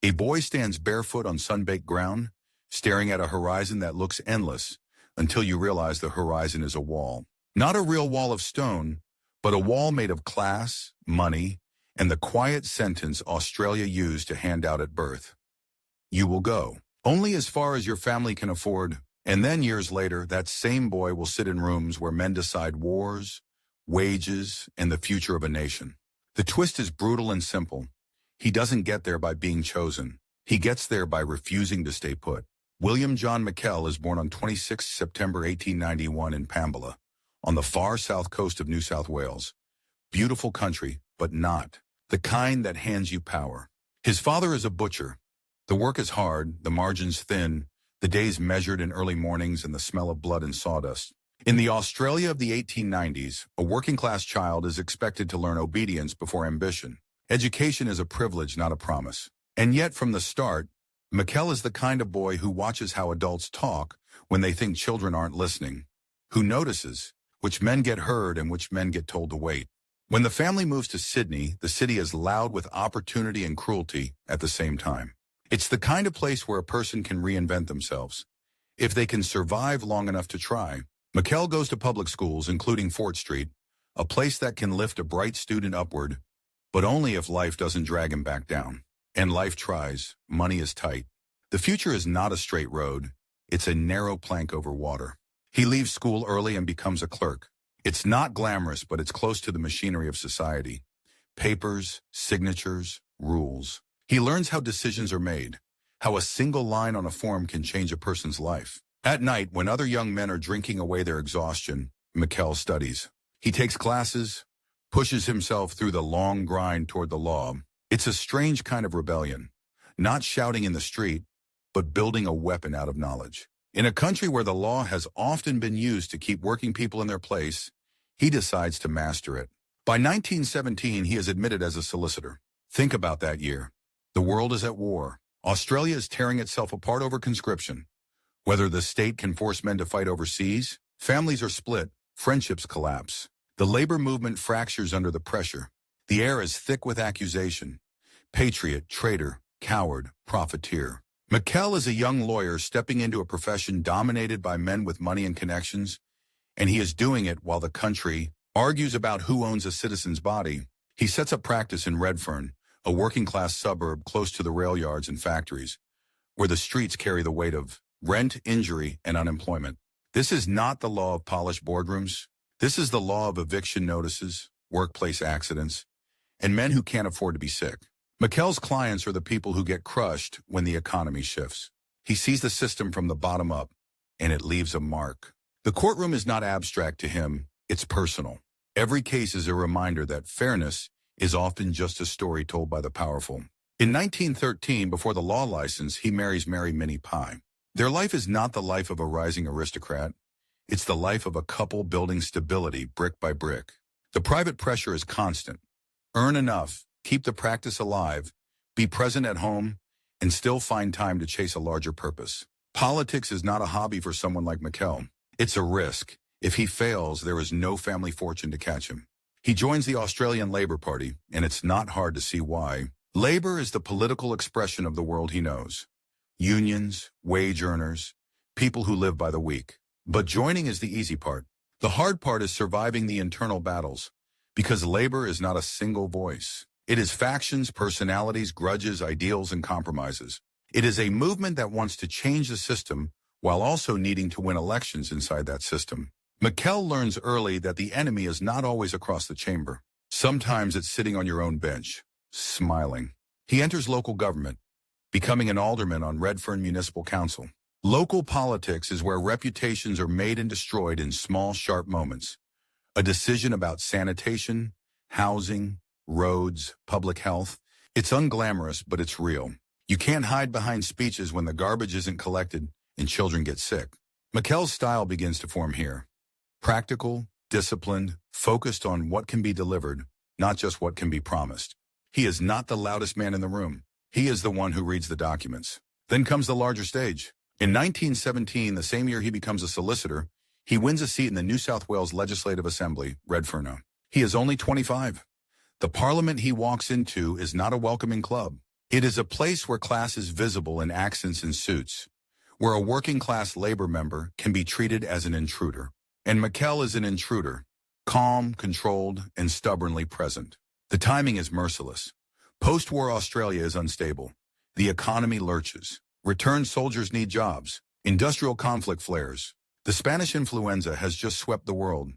A boy stands barefoot on sun-baked ground, staring at a horizon that looks endless until you realize the horizon is a wall. Not a real wall of stone, but a wall made of class, money, and the quiet sentence Australia used to hand out at birth. You will go only as far as your family can afford, and then years later, that same boy will sit in rooms where men decide wars, wages, and the future of a nation. The twist is brutal and simple. He doesn't get there by being chosen. He gets there by refusing to stay put. William John McKell is born on 26 September 1891 in Pambala, on the far south coast of New South Wales. Beautiful country, but not the kind that hands you power. His father is a butcher. The work is hard, the margins thin, the days measured in early mornings and the smell of blood and sawdust. In the Australia of the 1890s, a working-class child is expected to learn obedience before ambition. Education is a privilege, not a promise. And yet, from the start, McKell is the kind of boy who watches how adults talk when they think children aren't listening, who notices which men get heard and which men get told to wait. When the family moves to Sydney, the city is loud with opportunity and cruelty at the same time. It's the kind of place where a person can reinvent themselves, if they can survive long enough to try. McKell goes to public schools, including Fort Street, a place that can lift a bright student upward, but only if life doesn't drag him back down. And life tries. Money is tight. The future is not a straight road. It's a narrow plank over water. He leaves school early and becomes a clerk. It's not glamorous, but it's close to the machinery of society. Papers, signatures, rules. He learns how decisions are made, how a single line on a form can change a person's life. At night, when other young men are drinking away their exhaustion, McKell studies. He takes classes, pushes himself through the long grind toward the law. It's a strange kind of rebellion, not shouting in the street, but building a weapon out of knowledge. In a country where the law has often been used to keep working people in their place, he decides to master it. By 1917, he is admitted as a solicitor. Think about that year. The world is at war. Australia is tearing itself apart over conscription. Whether the state can force men to fight overseas, families are split, friendships collapse. The labor movement fractures under the pressure. The air is thick with accusation. Patriot, traitor, coward, profiteer. McKell is a young lawyer stepping into a profession dominated by men with money and connections, and he is doing it while the country argues about who owns a citizen's body. He sets up practice in Redfern, a working-class suburb close to the rail yards and factories, where the streets carry the weight of rent, injury, and unemployment. This is not the law of polished boardrooms. This is the law of eviction notices, workplace accidents, and men who can't afford to be sick. McKell's clients are the people who get crushed when the economy shifts. He sees the system from the bottom up, and it leaves a mark. The courtroom is not abstract to him, it's personal. Every case is a reminder that fairness is often just a story told by the powerful. In 1913, before the law license, he marries Mary Minnie Pye. Their life is not the life of a rising aristocrat. It's the life of a couple building stability brick by brick. The private pressure is constant. Earn enough, keep the practice alive, be present at home, and still find time to chase a larger purpose. Politics is not a hobby for someone like McKell. It's a risk. If he fails, there is no family fortune to catch him. He joins the Australian Labor Party, and it's not hard to see why. Labor is the political expression of the world he knows. Unions, wage earners, people who live by the week. But joining is the easy part. The hard part is surviving the internal battles, because labor is not a single voice. It is factions, personalities, grudges, ideals, and compromises. It is a movement that wants to change the system while also needing to win elections inside that system. McKell learns early that the enemy is not always across the chamber. Sometimes it's sitting on your own bench, smiling. He enters local government, becoming an alderman on Redfern Municipal Council. Local politics is where reputations are made and destroyed in small, sharp moments. A decision about sanitation, housing, roads, public health. It's unglamorous, but it's real. You can't hide behind speeches when the garbage isn't collected and children get sick. McKell's style begins to form here. Practical, disciplined, focused on what can be delivered, not just what can be promised. He is not the loudest man in the room. He is the one who reads the documents. Then comes the larger stage. In 1917, the same year he becomes a solicitor, he wins a seat in the New South Wales Legislative Assembly, Redfern. He is only 25. The parliament he walks into is not a welcoming club. It is a place where class is visible in accents and suits, where a working-class labor member can be treated as an intruder. And McKell is an intruder, calm, controlled, and stubbornly present. The timing is merciless. Post-war Australia is unstable. The economy lurches. Returned soldiers need jobs. Industrial conflict flares. The Spanish influenza has just swept the world,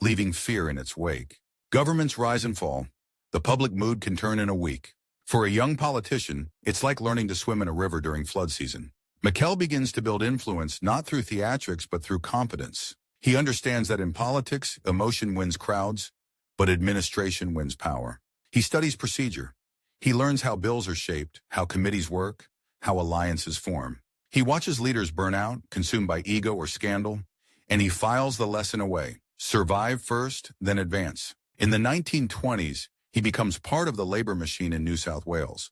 leaving fear in its wake. Governments rise and fall. The public mood can turn in a week. For a young politician, it's like learning to swim in a river during flood season. McKell begins to build influence not through theatrics but through competence. He understands that in politics, emotion wins crowds, but administration wins power. He studies procedure. He learns how bills are shaped, how committees work, how alliances form. He watches leaders burn out, consumed by ego or scandal, and he files the lesson away. Survive first, then advance. In the 1920s, he becomes part of the labor machine in New South Wales,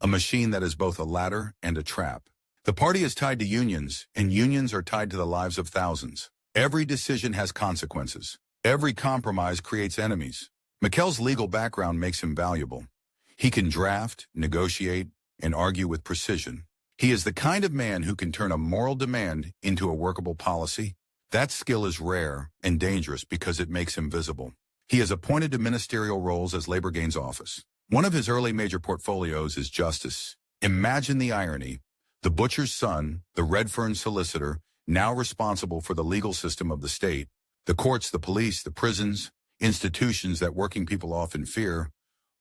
a machine that is both a ladder and a trap. The party is tied to unions, and unions are tied to the lives of thousands. Every decision has consequences. Every compromise creates enemies. McKell's legal background makes him valuable. He can draft, negotiate, and argue with precision. He is the kind of man who can turn a moral demand into a workable policy. That skill is rare and dangerous because it makes him visible. He is appointed to ministerial roles as Labor gains office. One of his early major portfolios is justice. Imagine the irony. The butcher's son, the Redfern solicitor, now responsible for the legal system of the state, the courts, the police, the prisons, institutions that working people often fear,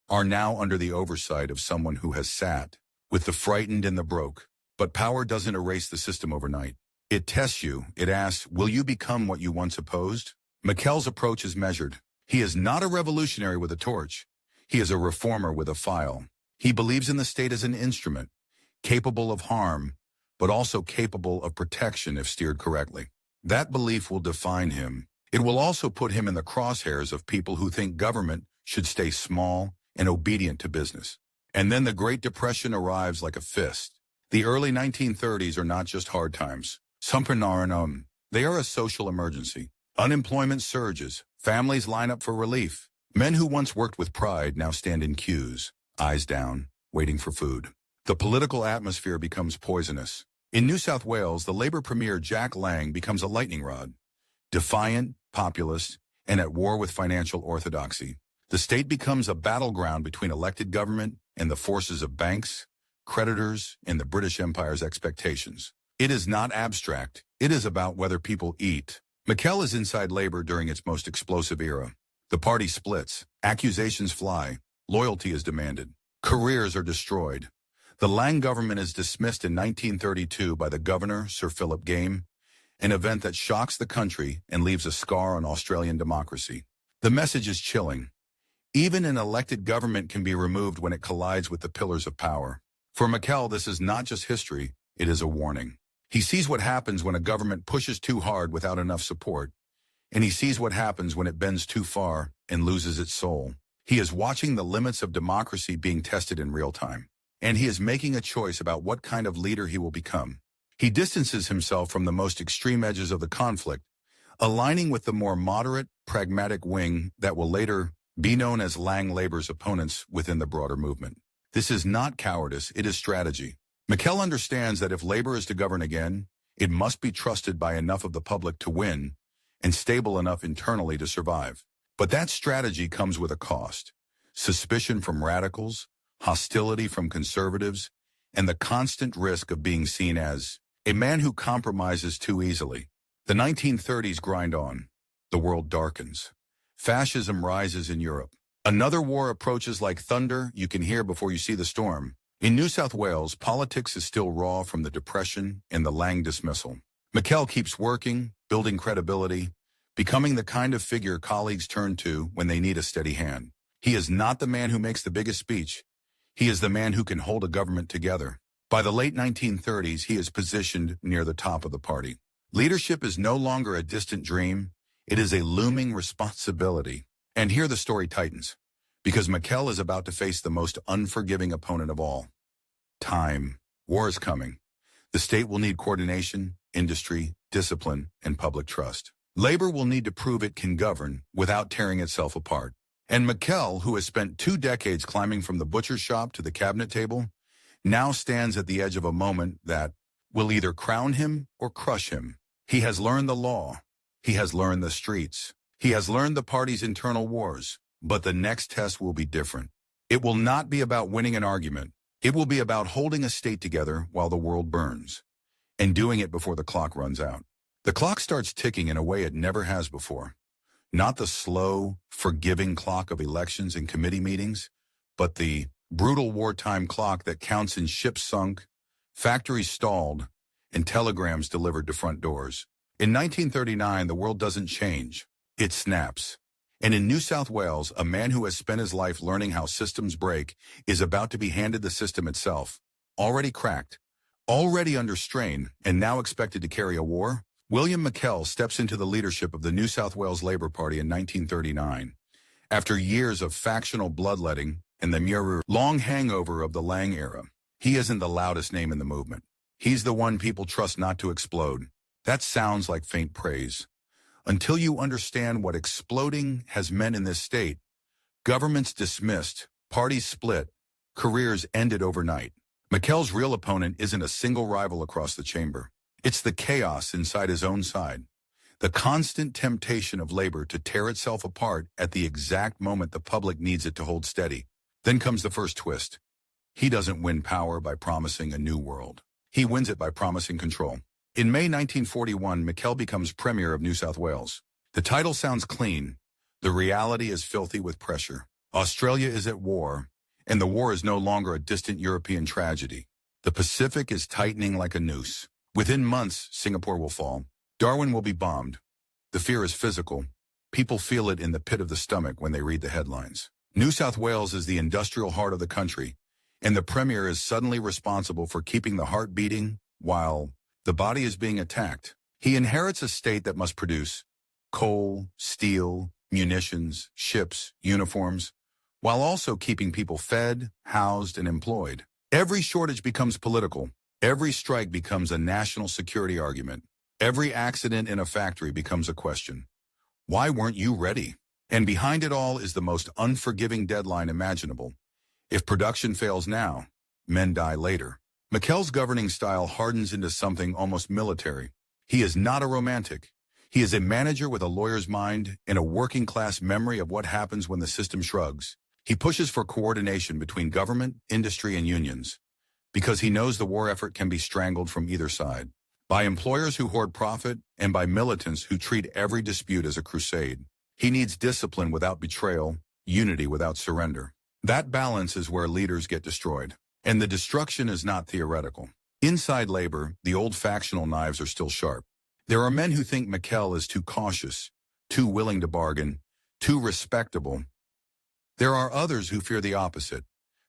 are now under the oversight of someone who has sat with the frightened and the broke. But power doesn't erase the system overnight. It tests you. It asks, will you become what you once opposed? McKell's approach is measured. He is not a revolutionary with a torch. He is a reformer with a file. He believes in the state as an instrument, capable of harm, but also capable of protection if steered correctly. That belief will define him. It will also put him in the crosshairs of people who think government should stay small and obedient to business. And then the Great Depression arrives like a fist. The early 1930s are not just hard times. They are a social emergency. Unemployment surges. Families line up for relief. Men who once worked with pride now stand in queues, eyes down, waiting for food. The political atmosphere becomes poisonous. In New South Wales, the Labour Premier Jack Lang becomes a lightning rod. Defiant, populist, and at war with financial orthodoxy. The state becomes a battleground between elected government and the forces of banks, creditors, and the British Empire's expectations. It is not abstract. It is about whether people eat. McKell is inside Labour during its most explosive era. The party splits. Accusations fly. Loyalty is demanded. Careers are destroyed. The Lang government is dismissed in 1932 by the governor, Sir Philip Game, an event that shocks the country and leaves a scar on Australian democracy. The message is chilling. Even an elected government can be removed when it collides with the pillars of power. For McKell, this is not just history, it is a warning. He sees what happens when a government pushes too hard without enough support, and he sees what happens when it bends too far and loses its soul. He is watching the limits of democracy being tested in real time, and he is making a choice about what kind of leader he will become. He distances himself from the most extreme edges of the conflict, aligning with the more moderate, pragmatic wing that will later be known as Lang Labour's opponents within the broader movement. This is not cowardice, it is strategy. McKell understands that if Labour is to govern again, it must be trusted by enough of the public to win and stable enough internally to survive. But that strategy comes with a cost. Suspicion from radicals, hostility from conservatives, and the constant risk of being seen as a man who compromises too easily. The 1930s grind on. The world darkens. Fascism rises in Europe. Another war approaches like thunder you can hear before you see the storm. In New South Wales, politics is still raw from the Depression and the Lang dismissal. McKell keeps working, building credibility, becoming the kind of figure colleagues turn to when they need a steady hand. He is not the man who makes the biggest speech. He is the man who can hold a government together. By the late 1930s, he is positioned near the top of the party. Leadership is no longer a distant dream. It is a looming responsibility. And here the story tightens, because McKell is about to face the most unforgiving opponent of all. Time. War is coming. The state will need coordination, industry, discipline, and public trust. Labour will need to prove it can govern without tearing itself apart. And McKell, who has spent 2 decades climbing from the butcher's shop to the cabinet table, now stands at the edge of a moment that will either crown him or crush him. He has learned the law. He has learned the streets. He has learned the party's internal wars. But the next test will be different. It will not be about winning an argument. It will be about holding a state together while the world burns, and doing it before the clock runs out. The clock starts ticking in a way it never has before. Not the slow, forgiving clock of elections and committee meetings, but the brutal wartime clock that counts in ships sunk, factories stalled, and telegrams delivered to front doors. In 1939, the world doesn't change. It snaps. And in New South Wales, a man who has spent his life learning how systems break is about to be handed the system itself, already cracked, already under strain, and now expected to carry a war. William McKell steps into the leadership of the New South Wales Labour Party in 1939. After years of factional bloodletting and the long hangover of the Lang era, he isn't the loudest name in the movement. He's the one people trust not to explode. That sounds like faint praise. Until you understand what exploding has meant in this state, governments dismissed, parties split, careers ended overnight. McKell's real opponent isn't a single rival across the chamber. It's the chaos inside his own side, the constant temptation of labor to tear itself apart at the exact moment the public needs it to hold steady. Then comes the first twist. He doesn't win power by promising a new world. He wins it by promising control. In May 1941, McKell becomes Premier of New South Wales. The title sounds clean. The reality is filthy with pressure. Australia is at war, and the war is no longer a distant European tragedy. The Pacific is tightening like a noose. Within months, Singapore will fall. Darwin will be bombed. The fear is physical. People feel it in the pit of the stomach when they read the headlines. New South Wales is the industrial heart of the country, and the Premier is suddenly responsible for keeping the heart beating while the body is being attacked. He inherits a state that must produce coal, steel, munitions, ships, uniforms, while also keeping people fed, housed, and employed. Every shortage becomes political. Every strike becomes a national security argument. Every accident in a factory becomes a question. Why weren't you ready? And behind it all is the most unforgiving deadline imaginable. If production fails now, men die later. McKell's governing style hardens into something almost military. He is not a romantic. He is a manager with a lawyer's mind and a working-class memory of what happens when the system shrugs. He pushes for coordination between government, industry, and unions, because he knows the war effort can be strangled from either side, by employers who hoard profit and by militants who treat every dispute as a crusade. He needs discipline without betrayal, unity without surrender. That balance is where leaders get destroyed. And the destruction is not theoretical. Inside labor, the old factional knives are still sharp. There are men who think McKell is too cautious, too willing to bargain, too respectable. There are others who fear the opposite,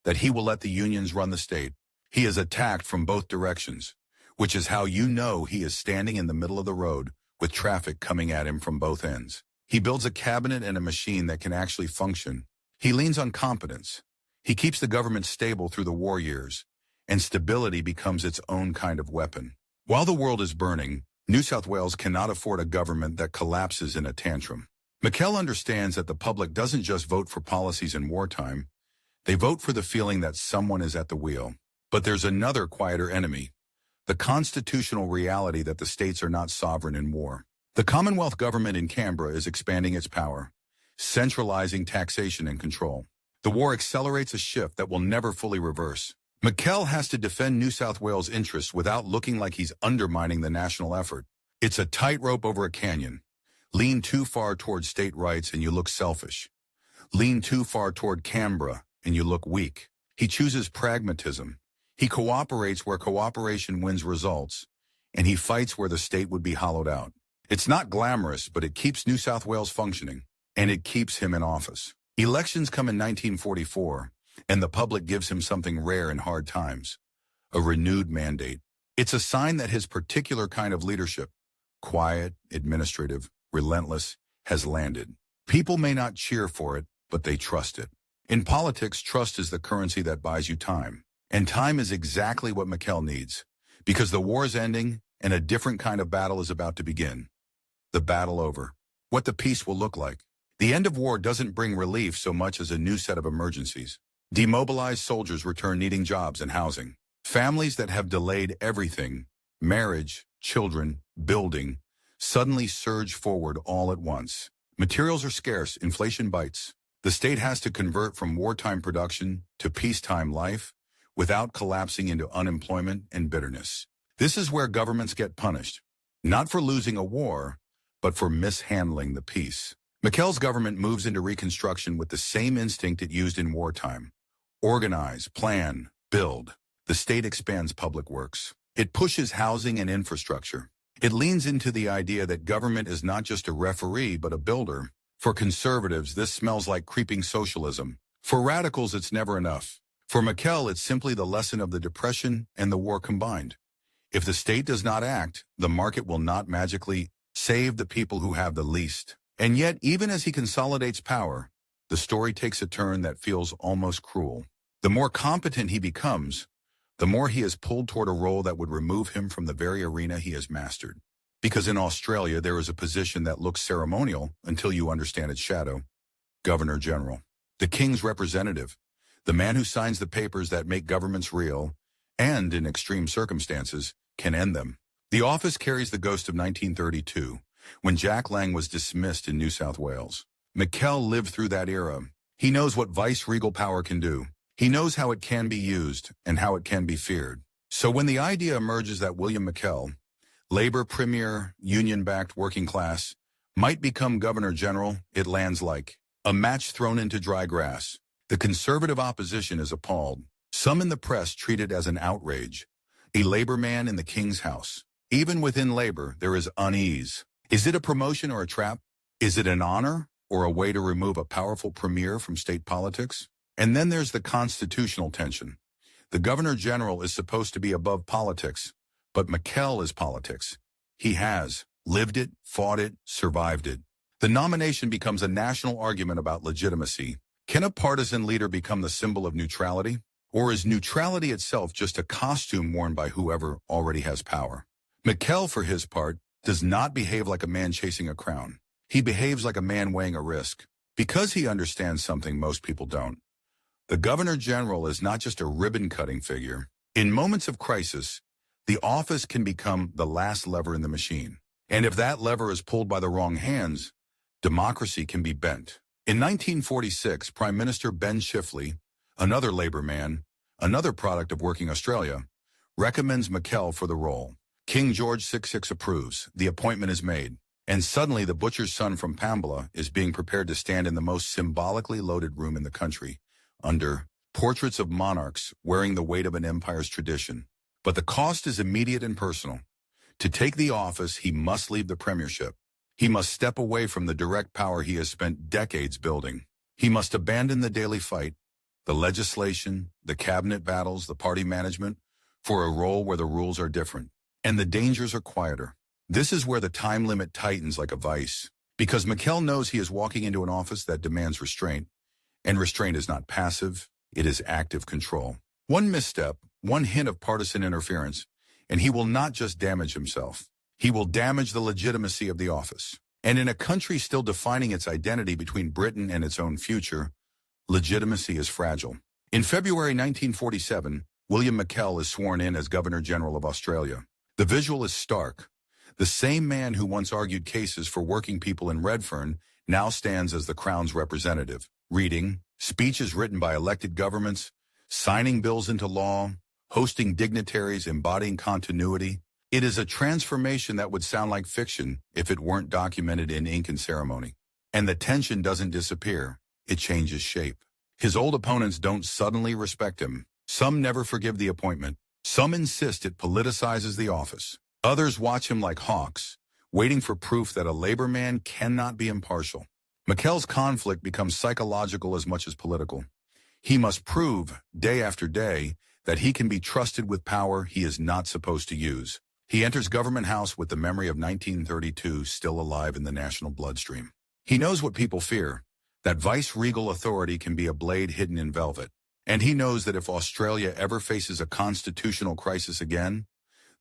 that he will let the unions run the state. He is attacked from both directions, which is how you know he is standing in the middle of the road with traffic coming at him from both ends. He builds a cabinet and a machine that can actually function. He leans on competence. He keeps the government stable through the war years, and stability becomes its own kind of weapon. While the world is burning, New South Wales cannot afford a government that collapses in a tantrum. McKell understands that the public doesn't just vote for policies in wartime, they vote for the feeling that someone is at the wheel. But there's another quieter enemy, the constitutional reality that the states are not sovereign in war. The Commonwealth government in Canberra is expanding its power, centralizing taxation and control. The war accelerates a shift that will never fully reverse. McKell has to defend New South Wales' interests without looking like he's undermining the national effort. It's a tightrope over a canyon. Lean too far toward state rights and you look selfish. Lean too far toward Canberra and you look weak. He chooses pragmatism. He cooperates where cooperation wins results, and he fights where the state would be hollowed out. It's not glamorous, but it keeps New South Wales functioning, and it keeps him in office. Elections come in 1944, and the public gives him something rare in hard times, a renewed mandate. It's a sign that his particular kind of leadership, quiet, administrative, relentless, has landed. People may not cheer for it, but they trust it. In politics, trust is the currency that buys you time. And time is exactly what McKell needs, because the war is ending and a different kind of battle is about to begin. The battle over. What the peace will look like. The end of war doesn't bring relief so much as a new set of emergencies. Demobilized soldiers return needing jobs and housing. Families that have delayed everything, marriage, children, building, suddenly surge forward all at once. Materials are scarce, inflation bites. The state has to convert from wartime production to peacetime life without collapsing into unemployment and bitterness. This is where governments get punished, not for losing a war, but for mishandling the peace. McKell's government moves into Reconstruction with the same instinct it used in wartime. Organize, plan, build. The state expands public works. It pushes housing and infrastructure. It leans into the idea that government is not just a referee, but a builder. For conservatives, this smells like creeping socialism. For radicals, it's never enough. For McKell, it's simply the lesson of the Depression and the war combined. If the state does not act, the market will not magically save the people who have the least. And yet, even as he consolidates power, the story takes a turn that feels almost cruel. The more competent he becomes, the more he is pulled toward a role that would remove him from the very arena he has mastered. Because in Australia, there is a position that looks ceremonial until you understand its shadow. Governor General. The king's representative. The man who signs the papers that make governments real, and, in extreme circumstances, can end them. The office carries the ghost of 1932, when Jack Lang was dismissed in New South Wales. McKell lived through that era. He knows what vice-regal power can do. He knows how it can be used and how it can be feared. So when the idea emerges that William McKell, Labor premier, union-backed working class, might become Governor General, it lands like a match thrown into dry grass. The conservative opposition is appalled. Some in the press treat it as an outrage. A labor man in the king's house. Even within labor, there is unease. Is it a promotion or a trap? Is it an honor or a way to remove a powerful premier from state politics? And then there's the constitutional tension. The Governor General is supposed to be above politics, but McKell is politics. He has lived it, fought it, survived it. The nomination becomes a national argument about legitimacy. Can a partisan leader become the symbol of neutrality? Or is neutrality itself just a costume worn by whoever already has power? McKell, for his part, does not behave like a man chasing a crown. He behaves like a man weighing a risk, because he understands something most people don't. The Governor General is not just a ribbon-cutting figure. In moments of crisis, the office can become the last lever in the machine. And if that lever is pulled by the wrong hands, democracy can be bent. In 1946, Prime Minister Ben Chifley, another labor man, another product of working Australia, recommends McKell for the role. King George VI approves. The appointment is made. And suddenly the butcher's son from Pambala is being prepared to stand in the most symbolically loaded room in the country, under portraits of monarchs wearing the weight of an empire's tradition. But the cost is immediate and personal. To take the office, he must leave the premiership. He must step away from the direct power he has spent decades building. He must abandon the daily fight, the legislation, the cabinet battles, the party management, for a role where the rules are different and the dangers are quieter. This is where the time limit tightens like a vice, because McKell knows he is walking into an office that demands restraint, and restraint is not passive, it is active control. One misstep, one hint of partisan interference, and he will not just damage himself. He will damage the legitimacy of the office. And in a country still defining its identity between Britain and its own future, legitimacy is fragile. In February 1947, William McKell is sworn in as Governor General of Australia. The visual is stark. The same man who once argued cases for working people in Redfern now stands as the Crown's representative, reading speeches written by elected governments, signing bills into law, hosting dignitaries, embodying continuity. It is a transformation that would sound like fiction if it weren't documented in ink and ceremony. And the tension doesn't disappear. It changes shape. His old opponents don't suddenly respect him. Some never forgive the appointment. Some insist it politicizes the office. Others watch him like hawks, waiting for proof that a labor man cannot be impartial. McKell's conflict becomes psychological as much as political. He must prove, day after day, that he can be trusted with power he is not supposed to use. He enters Government House with the memory of 1932 still alive in the national bloodstream. He knows what people fear, that vice-regal authority can be a blade hidden in velvet. And he knows that if Australia ever faces a constitutional crisis again,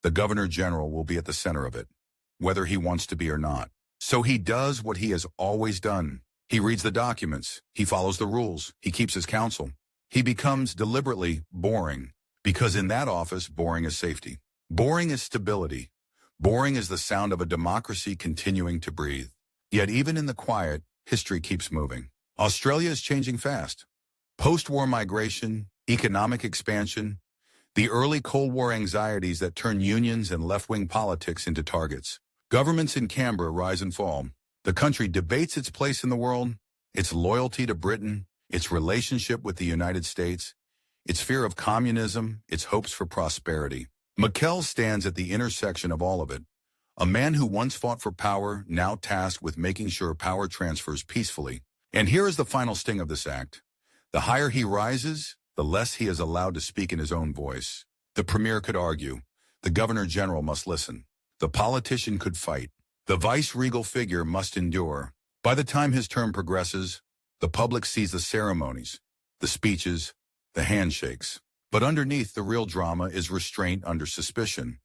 the Governor General will be at the center of it, whether he wants to be or not. So he does what he has always done. He reads the documents, he follows the rules, he keeps his counsel. He becomes deliberately boring, Because in that office, boring is safety. Boring is stability. Boring is the sound of a democracy continuing to breathe. Yet even in the quiet, history keeps moving. Australia is changing fast. Post-war migration, economic expansion, the early Cold War anxieties that turn unions and left-wing politics into targets. Governments in Canberra rise and fall. The country debates its place in the world, its loyalty to Britain, its relationship with the United States, its fear of communism, its hopes for prosperity. McKell stands at the intersection of all of it. A man who once fought for power, now tasked with making sure power transfers peacefully. And here is the final sting of this act. The higher he rises, the less he is allowed to speak in his own voice. The premier could argue. The governor-general must listen. The politician could fight. The vice-regal figure must endure. By the time his term progresses, the public sees the ceremonies, the speeches, the handshakes. But underneath the real drama is restraint under suspicion.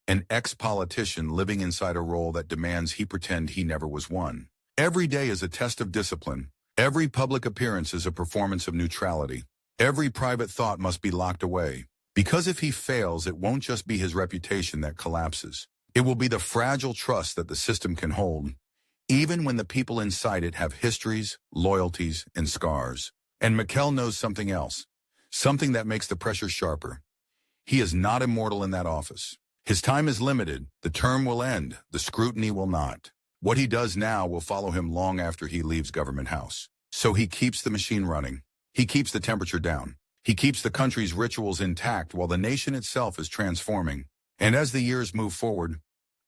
An ex-politician living inside a role that demands he pretend he never was one. Every day is a test of discipline. Every public appearance is a performance of neutrality. Every private thought must be locked away. Because if he fails, it won't just be his reputation that collapses. It will be the fragile trust that the system can hold, even when the people inside it have histories, loyalties, and scars. And McKell knows something else, something that makes the pressure sharper. He is not immortal in that office. His time is limited. The term will end. The scrutiny will not. What he does now will follow him long after he leaves Government House. So he keeps the machine running. He keeps the temperature down. He keeps the country's rituals intact while the nation itself is transforming. And as the years move forward,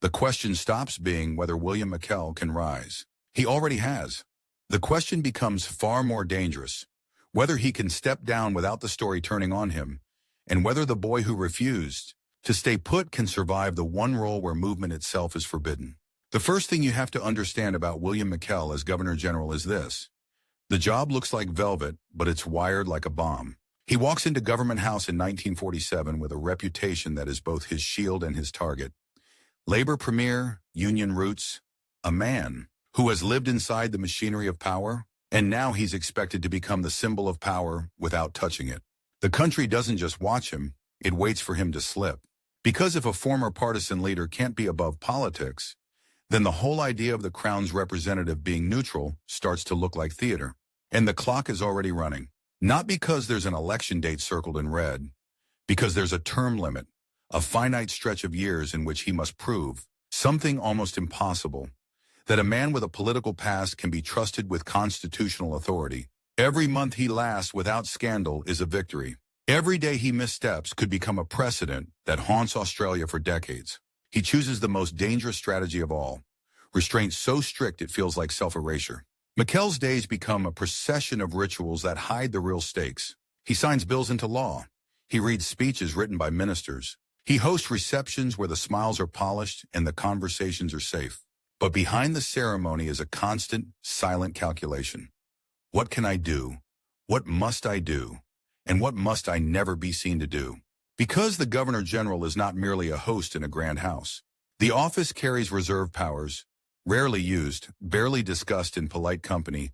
the question stops being whether William McKell can rise. He already has. The question becomes far more dangerous, whether he can step down without the story turning on him, and whether the boy who refused to stay put can survive the one role where movement itself is forbidden. The first thing you have to understand about William McKell as Governor General is this. The job looks like velvet, but it's wired like a bomb. He walks into Government House in 1947 with a reputation that is both his shield and his target. Labor premier, union roots, a man who has lived inside the machinery of power, and now he's expected to become the symbol of power without touching it. The country doesn't just watch him, it waits for him to slip. Because if a former partisan leader can't be above politics, then the whole idea of the Crown's representative being neutral starts to look like theater. And the clock is already running. Not because there's an election date circled in red, because there's a term limit, a finite stretch of years in which he must prove something almost impossible, that a man with a political past can be trusted with constitutional authority. Every month he lasts without scandal is a victory. Every day he missteps could become a precedent that haunts Australia for decades. He chooses the most dangerous strategy of all, restraint so strict it feels like self-erasure. McKell's days become a procession of rituals that hide the real stakes. He signs bills into law. He reads speeches written by ministers. He hosts receptions where the smiles are polished and the conversations are safe. But behind the ceremony is a constant, silent calculation. What can I do? What must I do? And what must I never be seen to do? Because the Governor-General is not merely a host in a grand house. The office carries reserve powers, rarely used, barely discussed in polite company,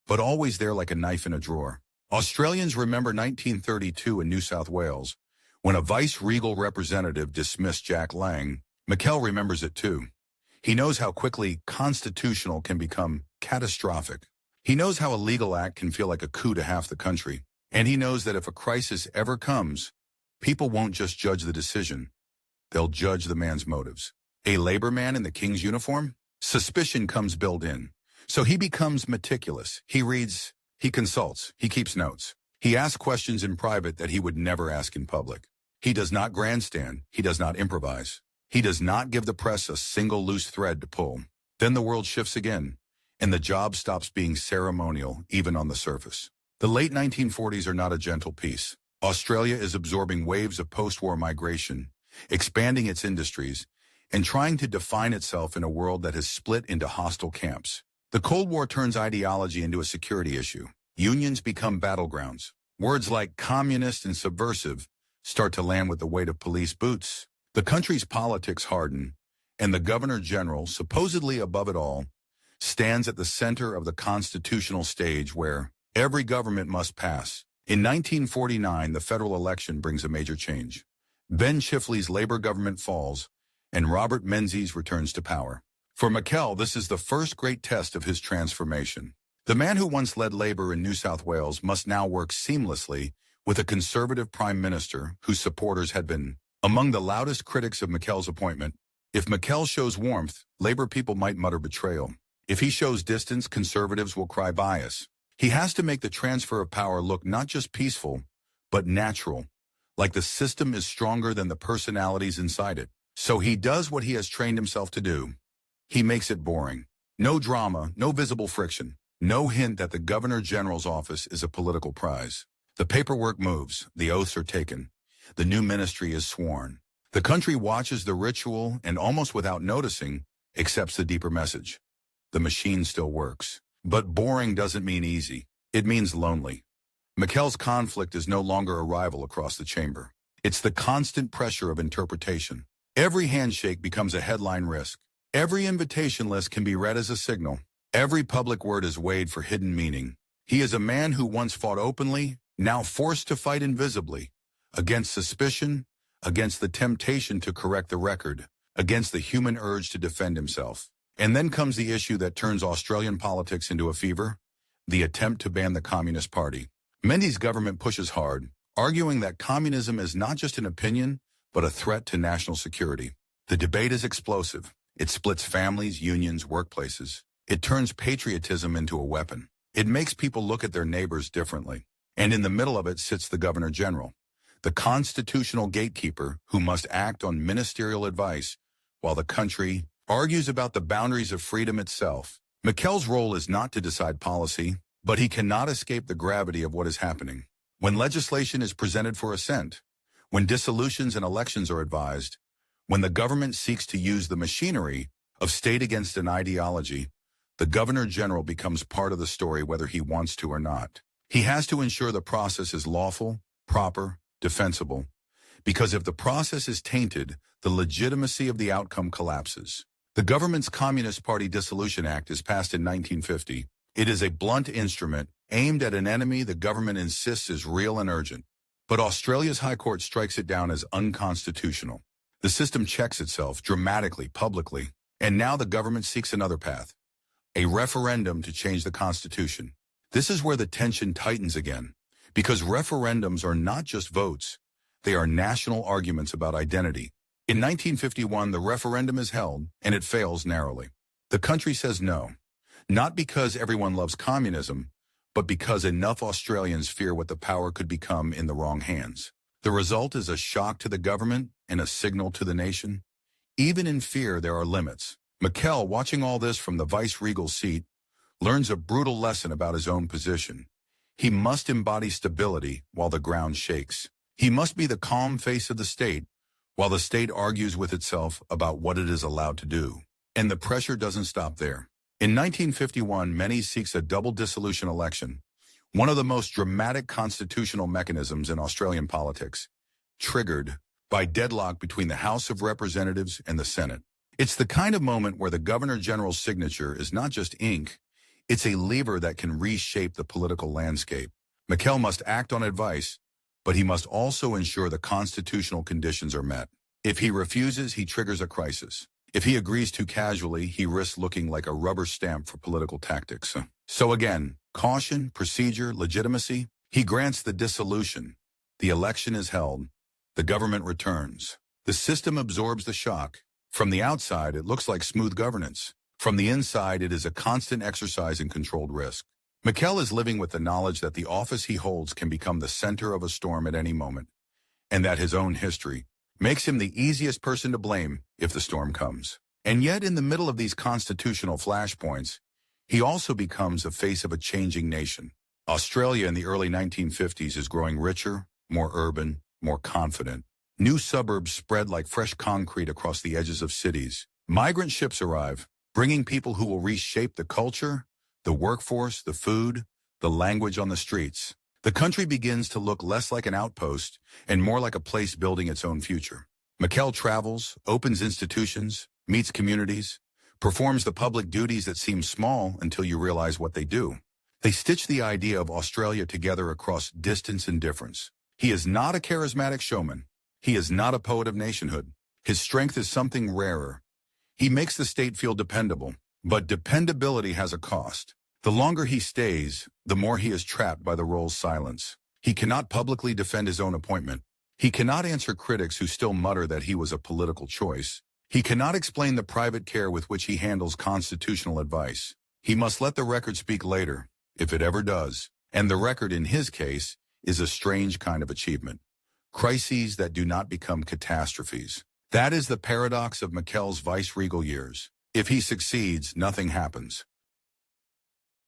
but always there like a knife in a drawer. Australians remember 1932 in New South Wales, when a vice-regal representative dismissed Jack Lang. McKell remembers it too. He knows how quickly constitutional can become catastrophic. He knows how a legal act can feel like a coup to half the country. And he knows that if a crisis ever comes, people won't just judge the decision. They'll judge the man's motives. A labor man in the king's uniform? Suspicion comes built in. So he becomes meticulous. He reads, he consults, he keeps notes. He asks questions in private that he would never ask in public. He does not grandstand. He does not improvise. He does not give the press a single loose thread to pull. Then the world shifts again, and the job stops being ceremonial even on the surface. The late 1940s are not a gentle peace. Australia is absorbing waves of post-war migration, expanding its industries, and trying to define itself in a world that has split into hostile camps. The Cold War turns ideology into a security issue. Unions become battlegrounds. Words like communist and subversive start to land with the weight of police boots. The country's politics harden, and the Governor-General, supposedly above it all, stands at the center of the constitutional stage where every government must pass, In 1949, the federal election brings a major change. Ben Chifley's Labor government falls, and Robert Menzies returns to power. For McKell, this is the first great test of his transformation. The man who once led Labor in New South Wales must now work seamlessly with a conservative prime minister whose supporters had been among the loudest critics of McKell's appointment. If McKell shows warmth, Labor people might mutter betrayal. If he shows distance, conservatives will cry bias. He has to make the transfer of power look not just peaceful, but natural, like the system is stronger than the personalities inside it. So he does what he has trained himself to do. He makes it boring. No drama, no visible friction, no hint that the Governor General's office is a political prize. The paperwork moves, the oaths are taken, the new ministry is sworn. The country watches the ritual and almost without noticing, accepts the deeper message. The machine still works. But boring doesn't mean easy. It means lonely. McKell's conflict is no longer a rival across the chamber. It's the constant pressure of interpretation. Every handshake becomes a headline risk. Every invitation list can be read as a signal. Every public word is weighed for hidden meaning. He is a man who once fought openly, now forced to fight invisibly, against suspicion, against the temptation to correct the record, against the human urge to defend himself. And then comes the issue that turns Australian politics into a fever, the attempt to ban the Communist Party. Menzies' government pushes hard, arguing that communism is not just an opinion, but a threat to national security. The debate is explosive. It splits families, unions, workplaces. It turns patriotism into a weapon. It makes people look at their neighbors differently. And in the middle of it sits the Governor General, the constitutional gatekeeper who must act on ministerial advice while the country argues about the boundaries of freedom itself. McKell's role is not to decide policy, but he cannot escape the gravity of what is happening. When legislation is presented for assent, when dissolutions and elections are advised, when the government seeks to use the machinery of state against an ideology, the Governor General becomes part of the story whether he wants to or not. He has to ensure the process is lawful, proper, defensible, because if the process is tainted, the legitimacy of the outcome collapses. The government's Communist Party Dissolution Act is passed in 1950. It is a blunt instrument aimed at an enemy the government insists is real and urgent. But Australia's High Court strikes it down as unconstitutional. The system checks itself dramatically, publicly, and now the government seeks another path, a referendum to change the Constitution. This is where the tension tightens again, because referendums are not just votes, they are national arguments about identity. In 1951, the referendum is held, and it fails narrowly. The country says no, not because everyone loves communism, but because enough Australians fear what the power could become in the wrong hands. The result is a shock to the government and a signal to the nation. Even in fear, there are limits. McKell, watching all this from the vice-regal seat, learns a brutal lesson about his own position. He must embody stability while the ground shakes. He must be the calm face of the state, while the state argues with itself about what it is allowed to do. And the pressure doesn't stop there. In 1951, Menzies seeks a double dissolution election, one of the most dramatic constitutional mechanisms in Australian politics, triggered by deadlock between the House of Representatives and the Senate. It's the kind of moment where the Governor General's signature is not just ink, it's a lever that can reshape the political landscape. McKell must act on advice, but he must also ensure the constitutional conditions are met. If he refuses, he triggers a crisis. If he agrees too casually, he risks looking like a rubber stamp for political tactics. So again, caution, procedure, legitimacy. He grants the dissolution. The election is held. The government returns. The system absorbs the shock. From the outside, it looks like smooth governance. From the inside, it is a constant exercise in controlled risk. McKell is living with the knowledge that the office he holds can become the center of a storm at any moment, and that his own history makes him the easiest person to blame if the storm comes. And yet, in the middle of these constitutional flashpoints, he also becomes the face of a changing nation. Australia in the early 1950s is growing richer, more urban, more confident. New suburbs spread like fresh concrete across the edges of cities. Migrant ships arrive, bringing people who will reshape the culture, the workforce, the food, the language on the streets. The country begins to look less like an outpost and more like a place building its own future. McKell travels, opens institutions, meets communities, performs the public duties that seem small until you realize what they do. They stitch the idea of Australia together across distance and difference. He is not a charismatic showman. He is not a poet of nationhood. His strength is something rarer. He makes the state feel dependable, but dependability has a cost. The longer he stays, the more he is trapped by the role's silence. He cannot publicly defend his own appointment. He cannot answer critics who still mutter that he was a political choice. He cannot explain the private care with which he handles constitutional advice. He must let the record speak later, if it ever does. And the record, in his case, is a strange kind of achievement. Crises that do not become catastrophes. That is the paradox of McKell's vice-regal years. If he succeeds, nothing happens.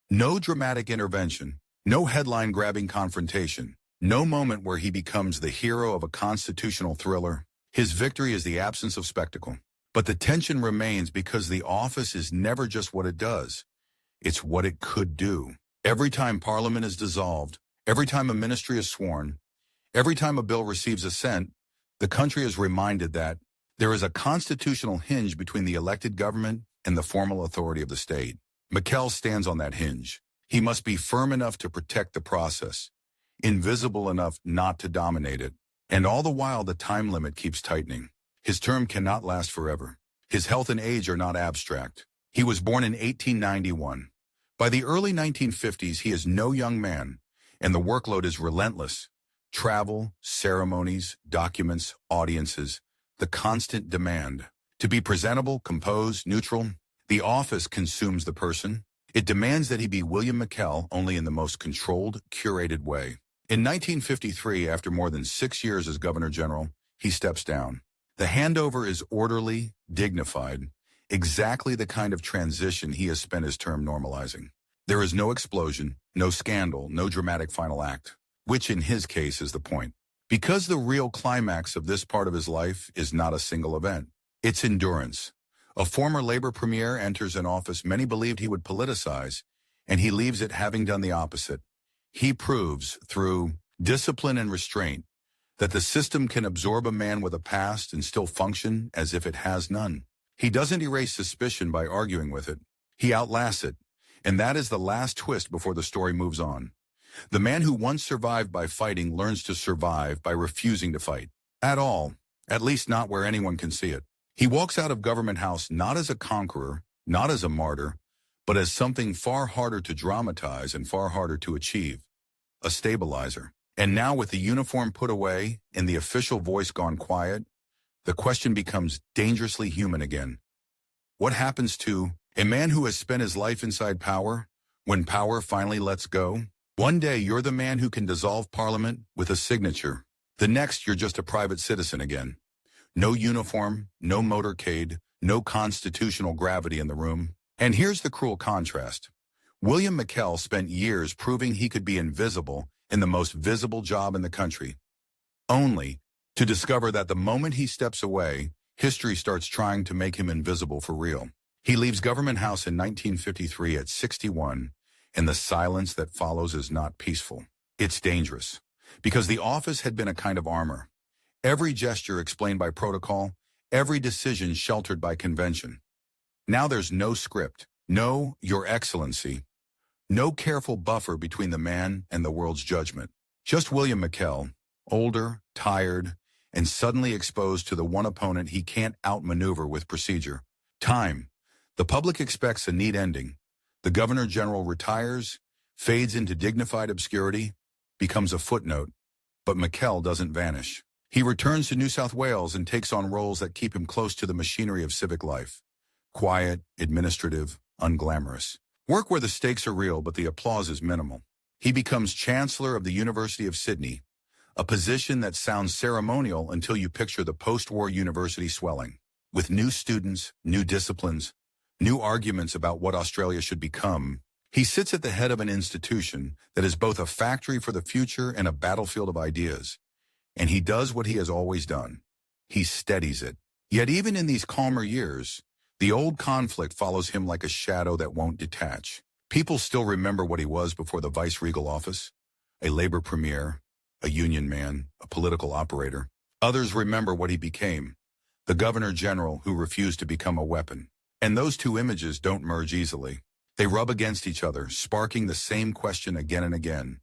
No dramatic intervention, no headline-grabbing confrontation, no moment where he becomes the hero of a constitutional thriller. His victory is the absence of spectacle. But the tension remains because the office is never just what it does. It's what it could do. Every time Parliament is dissolved, every time a ministry is sworn, every time a bill receives assent, the country is reminded that there is a constitutional hinge between the elected government and the formal authority of the state. McKell stands on that hinge. He must be firm enough to protect the process, invisible enough not to dominate it, and all the while the time limit keeps tightening. His term cannot last forever. His health and age are not abstract. He was born in 1891. By the early 1950s, he is no young man, and the workload is relentless. Travel, ceremonies, documents, audiences, the constant demand. To be presentable, composed, neutral, the office consumes the person. It demands that he be William McKell, only in the most controlled, curated way. In 1953, after more than 6 years as Governor General, he steps down. The handover is orderly, dignified, exactly the kind of transition he has spent his term normalizing. There is no explosion, no scandal, no dramatic final act, which in his case is the point. Because the real climax of this part of his life is not a single event. It's endurance. A former Labor premier enters an office many believed he would politicize, and he leaves it having done the opposite. He proves, through discipline and restraint, that the system can absorb a man with a past and still function as if it has none. He doesn't erase suspicion by arguing with it. He outlasts it, and that is the last twist before the story moves on. The man who once survived by fighting learns to survive by refusing to fight. At all, at least not where anyone can see it. He walks out of Government House not as a conqueror, not as a martyr, but as something far harder to dramatize and far harder to achieve. A stabilizer. And now with the uniform put away and the official voice gone quiet, the question becomes dangerously human again. What happens to a man who has spent his life inside power when power finally lets go? One day you're the man who can dissolve Parliament with a signature. The next you're just a private citizen again. No uniform, no motorcade, no constitutional gravity in the room. And here's the cruel contrast. William McKell spent years proving he could be invisible in the most visible job in the country, only to discover that the moment he steps away, history starts trying to make him invisible for real. He leaves Government House in 1953 at 61, and the silence that follows is not peaceful. It's dangerous, because the office had been a kind of armor. Every gesture explained by protocol, every decision sheltered by convention. Now there's no script, no Your Excellency, no careful buffer between the man and the world's judgment. Just William McKell, older, tired, and suddenly exposed to the one opponent he can't outmaneuver with procedure. Time. The public expects a neat ending. The Governor General retires, fades into dignified obscurity, becomes a footnote. But McKell doesn't vanish. He returns to New South Wales and takes on roles that keep him close to the machinery of civic life. Quiet, administrative, unglamorous. Work where the stakes are real but the applause is minimal. He becomes Chancellor of the University of Sydney, a position that sounds ceremonial until you picture the post-war university swelling, with new students, new disciplines, new arguments about what Australia should become. He sits at the head of an institution that is both a factory for the future and a battlefield of ideas. And he does what he has always done. He steadies it. Yet even in these calmer years, the old conflict follows him like a shadow that won't detach. People still remember what he was before the vice-regal office, a Labor premier, a union man, a political operator. Others remember what he became, the Governor General who refused to become a weapon. And those two images don't merge easily. They rub against each other, sparking the same question again and again.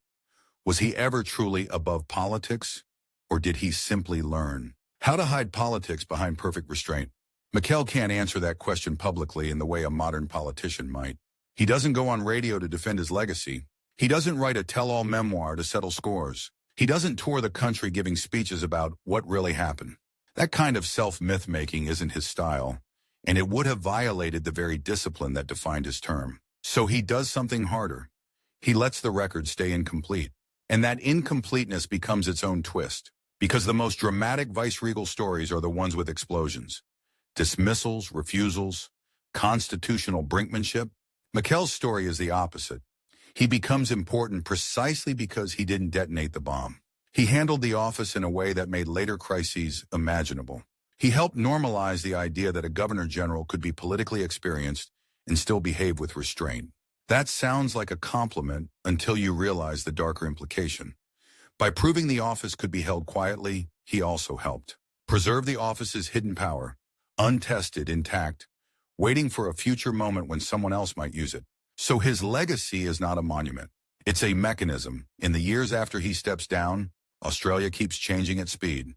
Was he ever truly above politics, or did he simply learn how to hide politics behind perfect restraint? McKell can't answer that question publicly in the way a modern politician might. He doesn't go on radio to defend his legacy. He doesn't write a tell-all memoir to settle scores. He doesn't tour the country giving speeches about what really happened. That kind of self-myth-making isn't his style, and it would have violated the very discipline that defined his term. So he does something harder. He lets the record stay incomplete. And that incompleteness becomes its own twist, because the most dramatic viceregal stories are the ones with explosions. Dismissals, refusals, constitutional brinkmanship. McKell's story is the opposite. He becomes important precisely because he didn't detonate the bomb. He handled the office in a way that made later crises imaginable. He helped normalize the idea that a governor general could be politically experienced and still behave with restraint. That sounds like a compliment until you realize the darker implication. By proving the office could be held quietly, he also helped preserve the office's hidden power, untested, intact, waiting for a future moment when someone else might use it. So his legacy is not a monument. It's a mechanism. In the years after he steps down, Australia keeps changing at speed.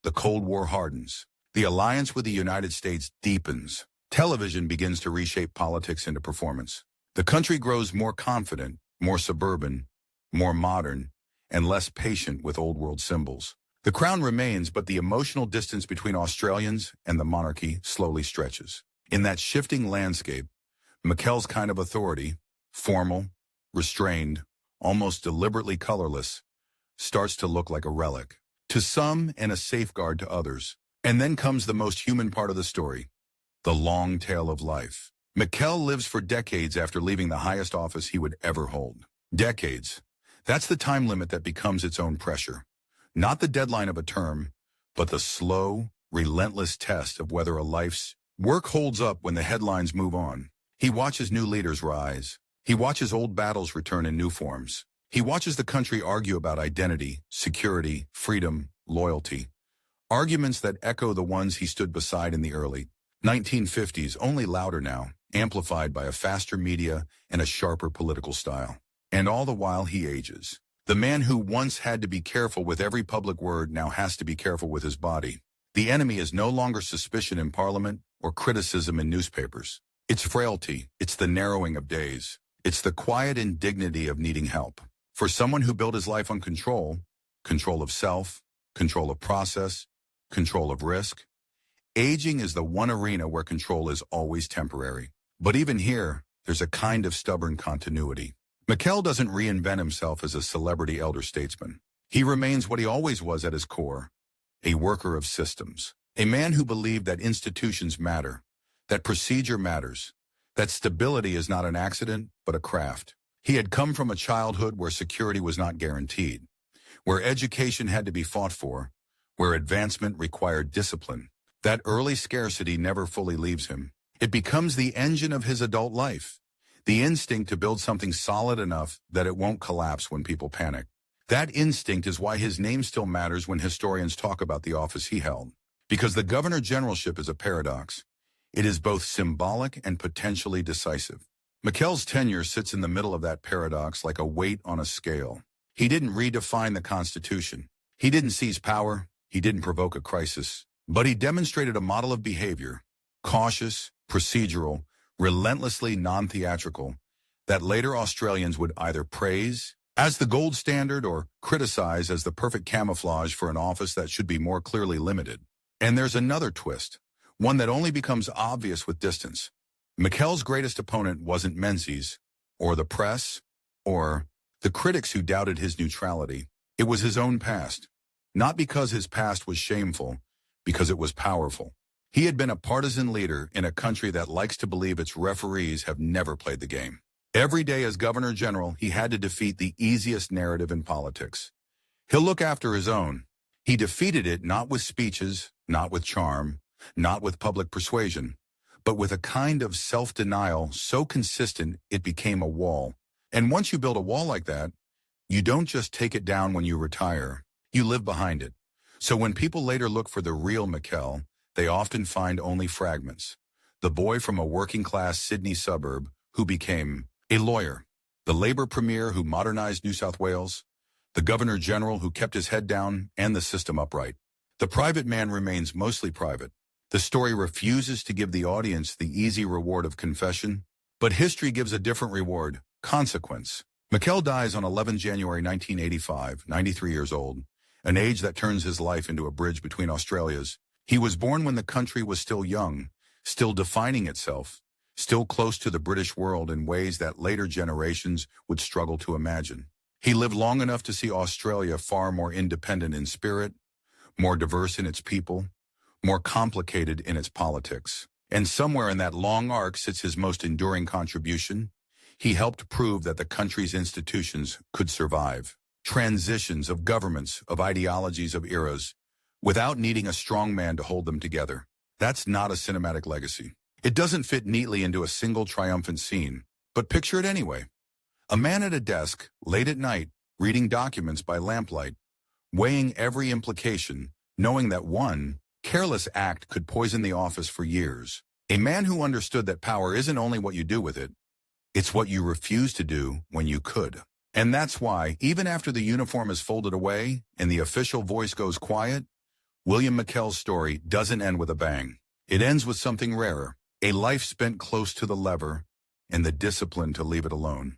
The Cold War hardens. The alliance with the United States deepens. Television begins to reshape politics into performance. The country grows more confident, more suburban, more modern, and less patient with old-world symbols. The crown remains, but the emotional distance between Australians and the monarchy slowly stretches. In that shifting landscape, McKell's kind of authority, formal, restrained, almost deliberately colorless, starts to look like a relic. To some and a safeguard to others. And then comes the most human part of the story, the long tale of life. McKell lives for decades after leaving the highest office he would ever hold. Decades. That's the time limit that becomes its own pressure. Not the deadline of a term, but the slow, relentless test of whether a life's work holds up when the headlines move on. He watches new leaders rise. He watches old battles return in new forms. He watches the country argue about identity, security, freedom, loyalty. Arguments that echo the ones he stood beside in the early 1950s, only louder now, amplified by a faster media and a sharper political style. And all the while he ages. The man who once had to be careful with every public word now has to be careful with his body. The enemy is no longer suspicion in Parliament or criticism in newspapers. It's frailty. It's the narrowing of days. It's the quiet indignity of needing help. For someone who built his life on control of self, control of process, control of risk, aging is the one arena where control is always temporary. But even here, there's a kind of stubborn continuity. McKell doesn't reinvent himself as a celebrity elder statesman. He remains what he always was at his core, a worker of systems, a man who believed that institutions matter, that procedure matters, that stability is not an accident, but a craft. He had come from a childhood where security was not guaranteed, where education had to be fought for, where advancement required discipline. That early scarcity never fully leaves him. It becomes the engine of his adult life, the instinct to build something solid enough that it won't collapse when people panic. That instinct is why his name still matters when historians talk about the office he held. Because the governor generalship is a paradox. It is both symbolic and potentially decisive. McKell's tenure sits in the middle of that paradox like a weight on a scale. He didn't redefine the Constitution. He didn't seize power. He didn't provoke a crisis. But he demonstrated a model of behavior, cautious, procedural, relentlessly non-theatrical, that later Australians would either praise as the gold standard or criticize as the perfect camouflage for an office that should be more clearly limited. And there's another twist, one that only becomes obvious with distance. McKell's greatest opponent wasn't Menzies, or the press, or the critics who doubted his neutrality. It was his own past. Not because his past was shameful, because it was powerful. He had been a partisan leader in a country that likes to believe its referees have never played the game. Every day as governor general, he had to defeat the easiest narrative in politics. He'll look after his own. He defeated it not with speeches, not with charm, not with public persuasion, but with a kind of self-denial so consistent it became a wall. And once you build a wall like that, you don't just take it down when you retire. You live behind it. So when people later look for the real McKell, they often find only fragments. The boy from a working-class Sydney suburb who became a lawyer, the Labour Premier who modernized New South Wales, the Governor-General who kept his head down and the system upright. The private man remains mostly private. The story refuses to give the audience the easy reward of confession, but history gives a different reward, consequence. McKell dies on 11 January 1985, 93 years old, an age that turns his life into a bridge between Australias. He was born when the country was still young, still defining itself, still close to the British world in ways that later generations would struggle to imagine. He lived long enough to see Australia far more independent in spirit, more diverse in its people, more complicated in its politics. And somewhere in that long arc sits his most enduring contribution. He helped prove that the country's institutions could survive transitions of governments, of ideologies, of eras, without needing a strong man to hold them together. That's not a cinematic legacy. It doesn't fit neatly into a single triumphant scene, but picture it anyway. A man at a desk, late at night, reading documents by lamplight, weighing every implication, knowing that one careless act could poison the office for years. A man who understood that power isn't only what you do with it, it's what you refuse to do when you could. And that's why, even after the uniform is folded away and the official voice goes quiet, William McKell's story doesn't end with a bang. It ends with something rarer, a life spent close to the lever and the discipline to leave it alone.